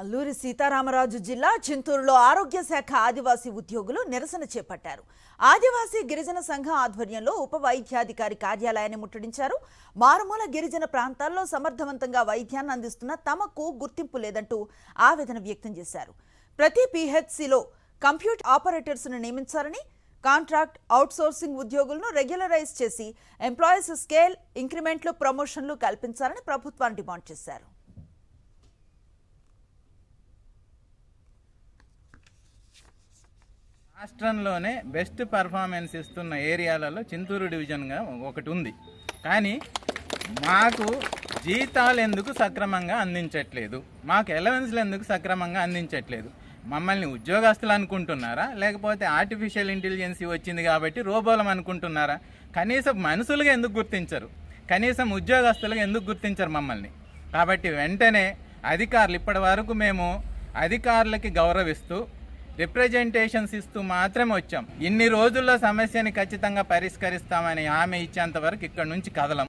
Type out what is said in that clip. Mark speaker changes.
Speaker 1: అల్లూరి సీతారామరాజు జిల్లా చింతూరులో ఆరోగ్య శాఖ ఆదివాసీ ఉద్యోగులు నిరసన చేపట్టారు. ఆదివాసీ గిరిజన సంఘం ఆధ్వర్యంలో ఉప వైద్యాధికారి కార్యాలయాన్ని ముట్టడించారు. మారుమూల గిరిజన ప్రాంతాల్లో సమర్థవంతంగా వైద్యాన్ని అందిస్తున్న తమకు గుర్తింపు లేదంటూ ఆవేదన వ్యక్తం చేశారు. ప్రతి పీహెచ్సిలో కంప్యూటర్ ఆపరేటర్స్ను నియమించాలని, కాంట్రాక్ట్ అవుట్సోర్సింగ్ ఉద్యోగులను రెగ్యులరైజ్ చేసి ఎంప్లాయీస్ స్కేల్ ఇంక్రిమెంట్లు ప్రమోషన్లు కల్పించాలని ప్రభుత్వాన్ని డిమాండ్ చేశారు.
Speaker 2: రాష్ట్రంలోనే బెస్ట్ పర్ఫార్మెన్స్ ఇస్తున్న ఏరియాలలో చింతూరు డివిజన్గా ఒకటి ఉంది. కానీ మాకు జీతాలు ఎందుకు సక్రమంగా అందించట్లేదు, మాకు అలవెన్స్లు ఎందుకు సక్రమంగా అందించట్లేదు? మమ్మల్ని ఉద్యోగస్తులు అనుకుంటున్నారా, లేకపోతే ఆర్టిఫిషియల్ ఇంటెలిజెన్సీ వచ్చింది కాబట్టి రోబోలం అనుకుంటున్నారా? కనీసం మనుషులుగా ఎందుకు గుర్తించరు? కనీసం ఉద్యోగస్తులుగా ఎందుకు గుర్తించరు మమ్మల్ని? కాబట్టి వెంటనే అధికారులు, ఇప్పటి వరకు మేము అధికారులకి గౌరవిస్తూ రిప్రజెంటేషన్స్ ఇస్తూ మాత్రమే వచ్చాం. ఇన్ని రోజుల్లో సమస్యని ఖచ్చితంగా పరిష్కరిస్తామని హామీ ఇచ్చేంత వరకు ఇక్కడ నుంచి కదలం.